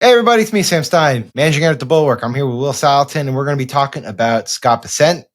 Hey everybody, it's me, Sam Stein, managing editor at the Bulwark. I'm here with Will Saletan, and we're going to be talking about Scott Bessent,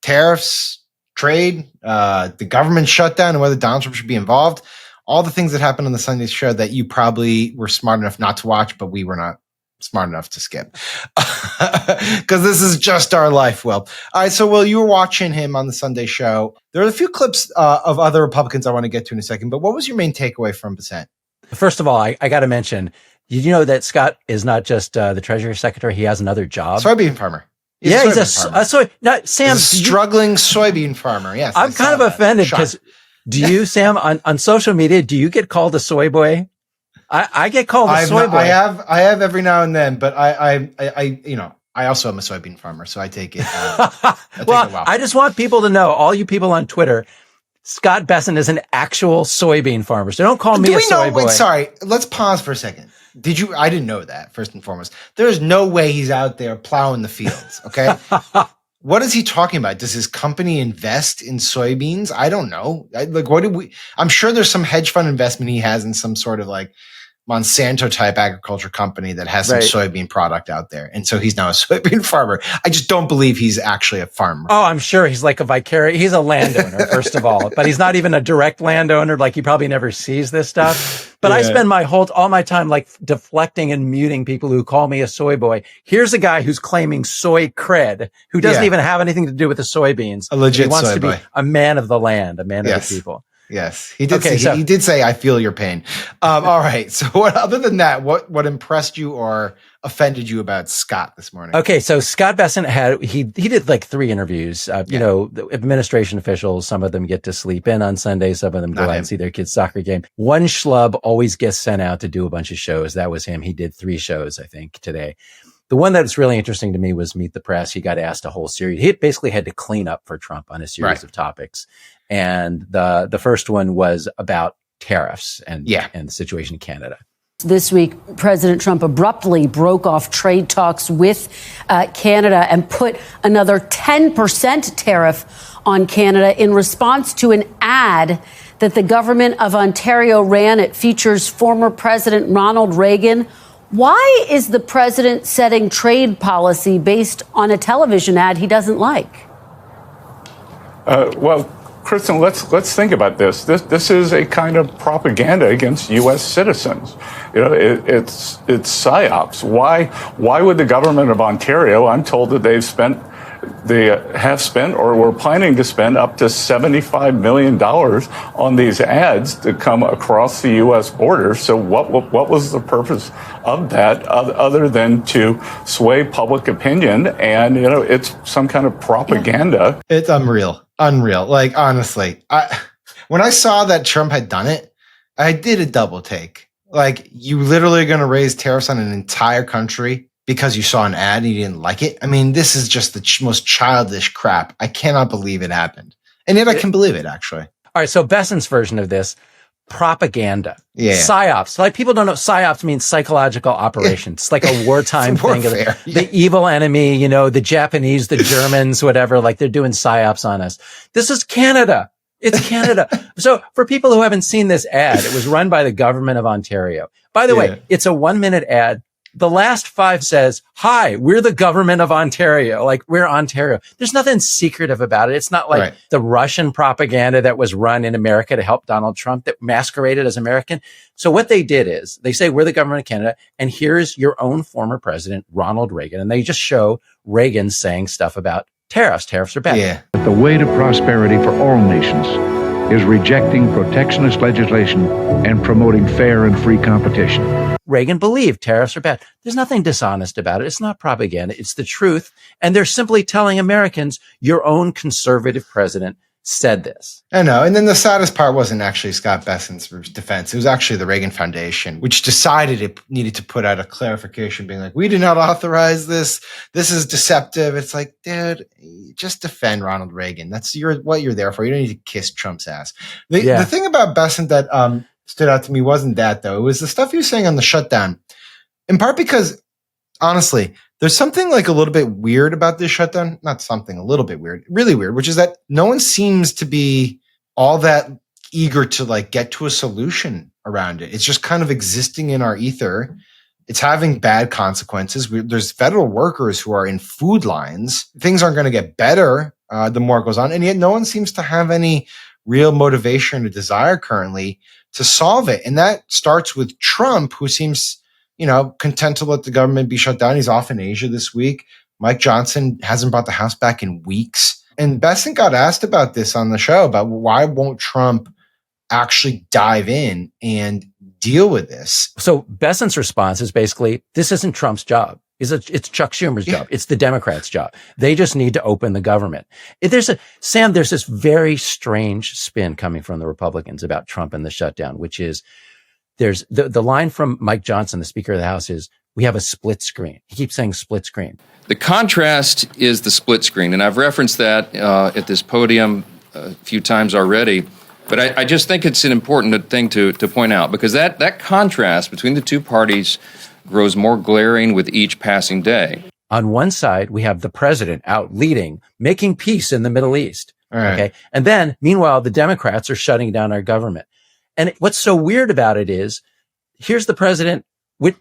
tariffs, trade, the government shutdown, and whether Donald Trump should be involved. All the things that happened on the Sunday show that you probably were smart enough not to watch, but we were not smart enough to skip. Because this is just our life, Will. All right, so Will, you were watching him on the Sunday show. There are a few clips of other Republicans I want to get to in a second, but what was your main takeaway from Bessent? First of all, I got to mention, did you know that Scott is not just the Treasury Secretary? He has another job. Soybean farmer. He's a struggling soybean farmer. Yes, I'm kind of offended because do you, Sam, on social media, do you get called a soy boy? I get called a soy boy. I have every now and then, but I also am a soybean farmer, so I take it. I just want people to know, all you people on Twitter, Scott Bessent is an actual soybean farmer. So don't call me a soy boy. Wait, sorry. Let's pause for a second. I didn't know that, first and foremost. There's no way he's out there plowing the fields, okay? What is he talking about? Does his company invest in soybeans? I don't know. I'm sure there's some hedge fund investment he has in some sort of like Monsanto type agriculture company that has some soybean product out there. And so he's now a soybean farmer. I just don't believe he's actually a farmer. Oh, I'm sure he's like he's a landowner, first of all, but he's not even a direct landowner. Like he probably never sees this stuff. But I spend all my time like deflecting and muting people who call me a soy boy. Here's a guy who's claiming soy cred, who doesn't even have anything to do with the soybeans. A legit soy boy. He wants to be a man of the land, a man of the people. Yes, he did. He did say, "I feel your pain." All right. So, other than that, what impressed you or offended you about Scott this morning? Okay, so Scott Bessent he did like 3 interviews. You know, the administration officials, some of them get to sleep in on Sunday, some of them go out and see their kids' soccer game. One schlub always gets sent out to do a bunch of shows. That was him. He did 3 shows, I think, today. The one that's really interesting to me was Meet the Press. He got asked a whole series. He basically had to clean up for Trump on a series of topics. And the first one was about tariffs and the situation in Canada. This week, President Trump abruptly broke off trade talks with Canada and put another 10% tariff on Canada in response to an ad that the government of Ontario ran. It features former President Ronald Reagan. Why is the president setting trade policy based on a television ad he doesn't like? Well, Kristen, let's think about this. This is a kind of propaganda against U.S. citizens. You know, it's psyops. Why would the government of Ontario? I'm told that they have spent or were planning to spend up to $75 million on these ads to come across the U.S. border. So what was the purpose of that other than to sway public opinion? And, you know, it's some kind of propaganda. It's unreal. Like, honestly, when I saw that Trump had done it, I did a double take. Like, you literally are going to raise tariffs on an entire country because you saw an ad and you didn't like it? I mean, this is just the most childish crap. I cannot believe it happened. And yet I can believe it, actually. All right, so Bessent's version of this, propaganda. Yeah. PSYOPs. Like, people don't know, PSYOPs means psychological operations. It's like a wartime thing. The evil enemy, you know, the Japanese, the Germans, whatever, like they're doing PSYOPs on us. This is Canada. It's Canada. So for people who haven't seen this ad, it was run by the government of Ontario. By the way, it's a 1-minute ad. The last 5 says, "Hi, we're the government of Ontario." Like, we're Ontario. There's nothing secretive about it. It's not like the Russian propaganda that was run in America to help Donald Trump that masqueraded as American. So what they did is they say, "We're the government of Canada, and here's your own former president, Ronald Reagan." And they just show Reagan saying stuff about tariffs. Tariffs are bad. Yeah. The way to prosperity for all nations is rejecting protectionist legislation and promoting fair and free competition. Reagan believed tariffs are bad. There's nothing dishonest about it. It's not propaganda. It's the truth. And they're simply telling Americans, your own conservative president said this. I know. And then the saddest part wasn't actually Scott Bessent's defense. It was actually the Reagan Foundation, which decided it needed to put out a clarification being like, we did not authorize this. This is deceptive. It's like, dude, just defend Ronald Reagan. That's what you're there for. You don't need to kiss Trump's ass. The thing about Bessent that stood out to me wasn't that, though. It was the stuff he was saying on the shutdown, in part because, honestly, there's something like a little bit weird about this shutdown. Not something, a little bit weird, really weird, which is that no one seems to be all that eager to like get to a solution around it. It's just kind of existing in our ether. It's having bad consequences. There's federal workers who are in food lines. Things aren't going to get better the more it goes on. And yet no one seems to have any real motivation or desire currently to solve it. And that starts with Trump, who seems, content to let the government be shut down. He's off in Asia this week. Mike Johnson hasn't brought the House back in weeks. And Bessent got asked about this on the show, about why won't Trump actually dive in and deal with this. So Bessent's response is basically, this isn't Trump's job. It's Chuck Schumer's job. It's the Democrats' job. They just need to open the government. There's this very strange spin coming from the Republicans about Trump and the shutdown, which is there's the line from Mike Johnson, the Speaker of the House, is we have a split screen. He keeps saying split screen. The contrast is the split screen, and I've referenced that at this podium a few times already. But I just think it's an important thing to point out, because that contrast between the two parties grows more glaring with each passing day. On one side, we have the president out leading, making peace in the Middle East. Right. Okay. And then meanwhile, the Democrats are shutting down our government. And what's so weird about it is, here's the president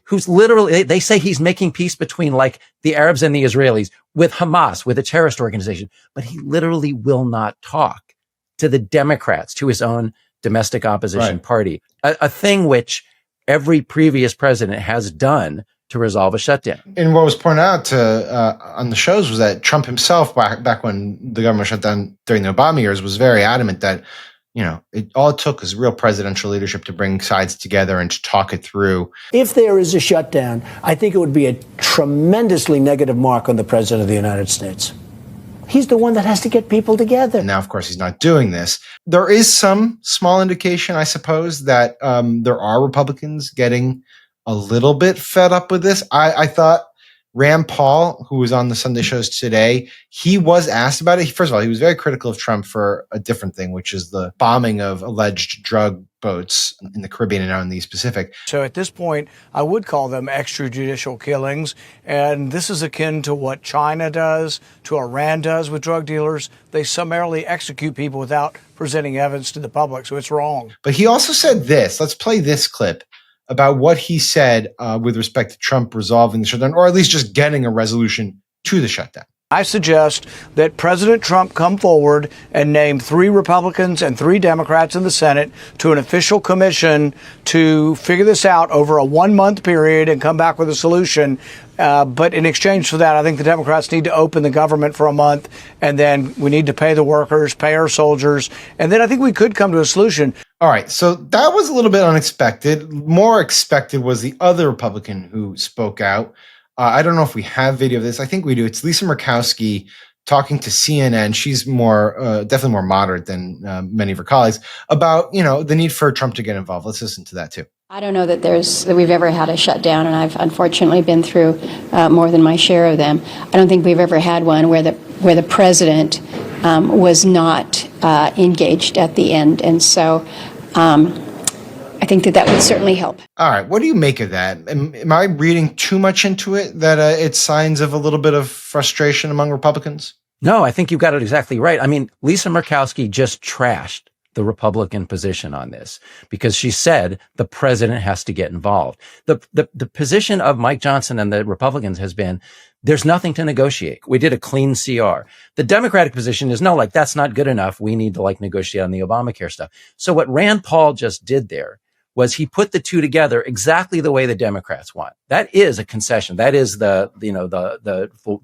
who's literally, they say he's making peace between like the Arabs and the Israelis with Hamas, with a terrorist organization, but he literally will not talk to the Democrats, to his own domestic opposition party, a thing which every previous president has done to resolve a shutdown. And what was pointed out on the shows was that Trump himself, back when the government shut down during the Obama years, was very adamant that, all it took was real presidential leadership to bring sides together and to talk it through. If there is a shutdown, I think it would be a tremendously negative mark on the president of the United States. He's the one that has to get people together. And now, of course, he's not doing this. There is some small indication, I suppose, that there are Republicans getting a little bit fed up with this. I thought Rand Paul, who was on the Sunday shows today, he was asked about it. First of all, he was very critical of Trump for a different thing, which is the bombing of alleged drug boats in the Caribbean and now in the Pacific. So at this point, I would call them extrajudicial killings. And this is akin to what China does, to Iran does with drug dealers. They summarily execute people without presenting evidence to the public. So it's wrong. But he also said this. Let's play this clip about what he said with respect to Trump resolving the shutdown, or at least just getting a resolution to the shutdown. I suggest that President Trump come forward and name 3 Republicans and 3 Democrats in the Senate to an official commission to figure this out over a 1-month period and come back with a solution. But in exchange for that, I think the Democrats need to open the government for a month, and then we need to pay the workers, pay our soldiers, and then I think we could come to a solution. All right, so that was a little bit unexpected. More expected was the other Republican who spoke out. I don't know if we have video of this. I think we do. It's Lisa Murkowski talking to CNN. She's definitely more moderate than many of her colleagues about, the need for Trump to get involved. Let's listen to that too. I don't know that we've ever had a shutdown, and I've unfortunately been through more than my share of them. I don't think we've ever had one where the president was not engaged at the end, and so I think that would certainly help. All right, what do you make of that? Am I reading too much into it, that it's signs of a little bit of frustration among Republicans? No, I think you got it exactly right. I mean, Lisa Murkowski just trashed the Republican position on this because she said the president has to get involved. The position of Mike Johnson and the Republicans has been, there's nothing to negotiate. We did a clean CR. The Democratic position is no, that's not good enough. We need to negotiate on the Obamacare stuff. So what Rand Paul just did there was he put the two together exactly the way the Democrats want. That is a concession. That is the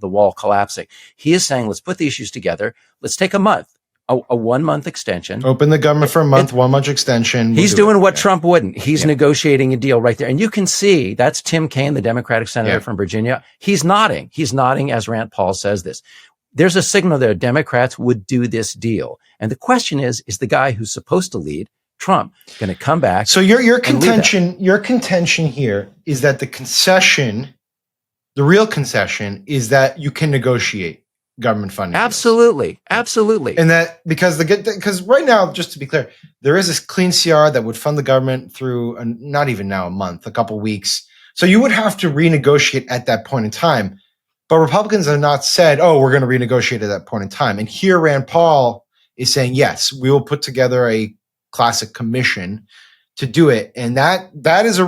wall collapsing. He is saying, let's put the issues together. Let's take a month, a 1-month extension. Open the government for a month, 1-month extension. He's doing what Trump wouldn't. He's negotiating a deal right there. And you can see that's Tim Kaine, the Democratic senator from Virginia. He's nodding. He's nodding as Rand Paul says this. There's a signal there. Democrats would do this deal. And the question is the guy who's supposed to lead, Trump, going to come back? So your contention here is that the real concession is that you can negotiate government funding. Absolutely. And that because right now, just to be clear, there is this clean CR that would fund the government through not even now a month, a couple weeks. So you would have to renegotiate at that point in time. But Republicans have not said, oh, we're going to renegotiate at that point in time. And here Rand Paul is saying, yes, we will put together a classic commission to do it. And that's a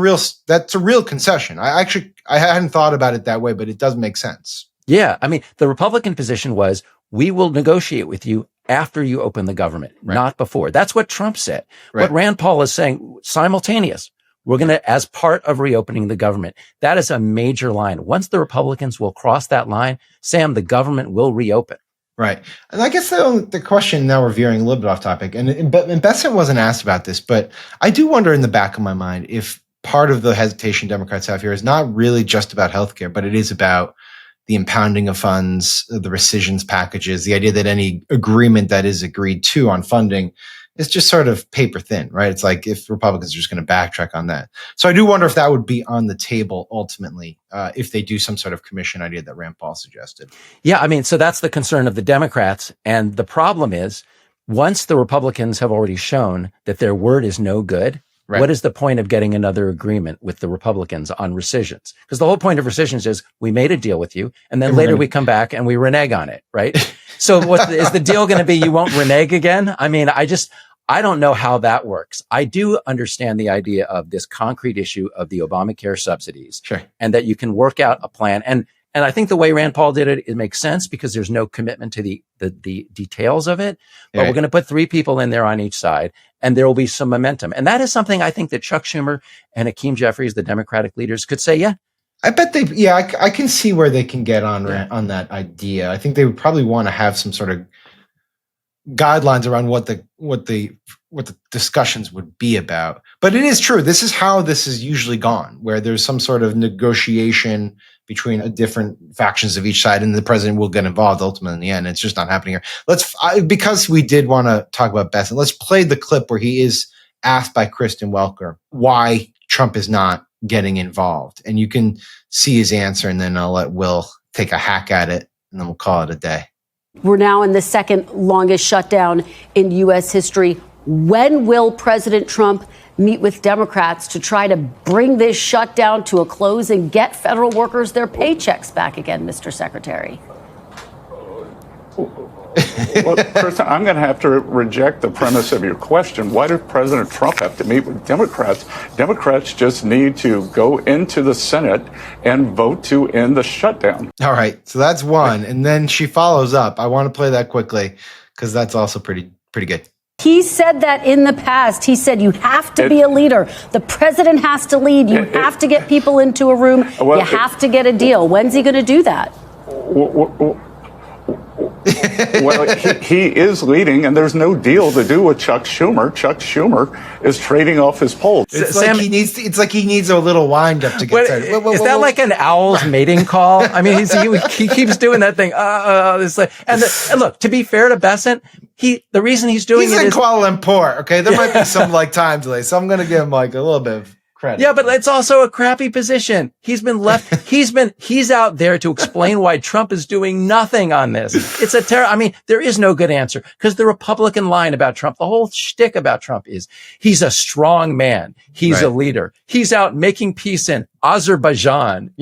real concession. I hadn't thought about it that way, but it does make sense. Yeah. I mean, the Republican position was, we will negotiate with you after you open the government, not before. That's what Trump said. Right. What Rand Paul is saying, simultaneous. We're going to, as part of reopening the government, that is a major line. Once the Republicans will cross that line, Sam, the government will reopen. Right. And I guess the question, now we're veering a little bit off topic, and Bessent wasn't asked about this, but I do wonder in the back of my mind if part of the hesitation Democrats have here is not really just about healthcare, but it is about the impounding of funds, the rescissions packages, the idea that any agreement that is agreed to on funding is just sort of paper thin, right? It's like if Republicans are just going to backtrack on that. So I do wonder if that would be on the table ultimately, if they do some sort of commission idea that Rand Paul suggested. Yeah, I mean, so that's the concern of the Democrats. And the problem is, once the Republicans have already shown that their word is no good, what is the point of getting another agreement with the Republicans on rescissions? Because the whole point of rescissions is we made a deal with you, and then later we come back and we renege on it, right? So is the deal going to be you won't renege again? I mean, I don't know how that works. I do understand the idea of this concrete issue of the Obamacare subsidies, and that you can work out a plan. And I think the way Rand Paul did it makes sense because there's no commitment to the details of it. But we're going to put 3 people in there on each side, and there will be some momentum. And that is something I think that Chuck Schumer and Hakeem Jeffries, the Democratic leaders, could say, I bet I can see where they can get on that idea. I think they would probably want to have some sort of guidelines around what the discussions would be about. But it is true. This is how this is usually gone, where there's some sort of negotiation between different factions of each side, and the president will get involved ultimately in the end. It's just not happening here. Because we did want to talk about Bessent, let's play the clip where he is asked by Kristen Welker why Trump is not getting involved. And you can see his answer, and then I'll let Will take a hack at it, and then we'll call it a day. We're now in the second longest shutdown in U.S. history. When will President Trump meet with Democrats to try to bring this shutdown to a close and get federal workers their paychecks back again, Mr. Secretary? Well, Kristen, I'm going to have to reject the premise of your question. Why does President Trump have to meet with Democrats? Democrats just need to go into the Senate and vote to end the shutdown. All right. So that's one. And then she follows up. I want to play that quickly because that's also pretty good. He said that in the past. He said you have to be a leader. The president has to lead. You have to get people into a room. You have to get a deal. When's he going to do that? Well, he is leading, and there's no deal to do with Chuck Schumer. Chuck Schumer is trading off his polls. It's like he needs a little wind up to get started. Is that like an owl's mating call? I mean, he keeps doing that thing. And look, to be fair to Bessent, the reason he's doing he's in Kuala Lumpur. Okay, there might be some time delay, so I'm going to give him a little bit of credit. Yeah, but it's also a crappy position. He's been left. He's out there to explain why Trump is doing nothing on this. It's I mean, there is no good answer because the Republican line about Trump, the whole shtick about Trump is he's a strong man. He's a leader. He's out making peace in Azerbaijan,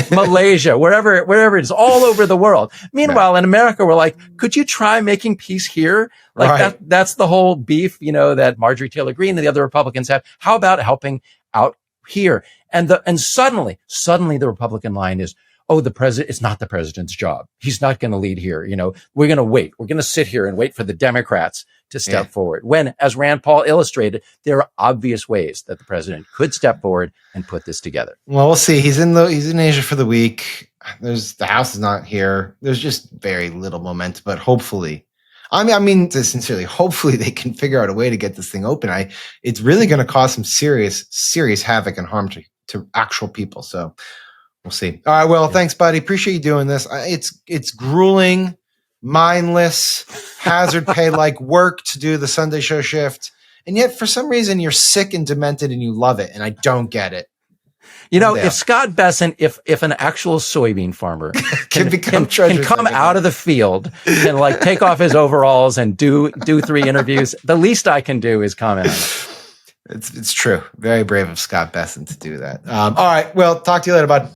Malaysia, wherever it is, all over the world. Meanwhile, in America, we're like, could you try making peace here? That's the whole beef, that Marjorie Taylor Greene and the other Republicans have. How about helping out here? And suddenly the Republican line is, the president, it's not the president's job. He's not going to lead here. We're going to wait. We're going to sit here and wait for the Democrats to step forward. When, as Rand Paul illustrated, there are obvious ways that the president could step forward and put this together. Well, we'll see. He's in Asia for the week. The House is not here. There's just very little momentum, but hopefully, I mean, sincerely, hopefully they can figure out a way to get this thing open. It's really going to cause some serious havoc and harm to actual people. So we'll see. All right. Well, thanks, buddy. Appreciate you doing this. It's grueling, mindless, hazard pay like work to do the Sunday show shift. And yet for some reason you're sick and demented and you love it. And I don't get it. If Scott Bessent, if an actual soybean farmer can come out of the field and take off his overalls and do 3 interviews, the least I can do is comment on it. It's true. Very brave of Scott Bessent to do that. All right. Well, talk to you later, bud.